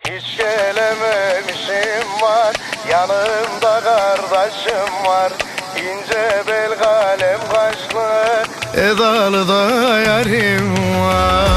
Hiç gelememişim var, yanımda kardeşim var. İnce bel kalem kaşlı, edalı da yarim var.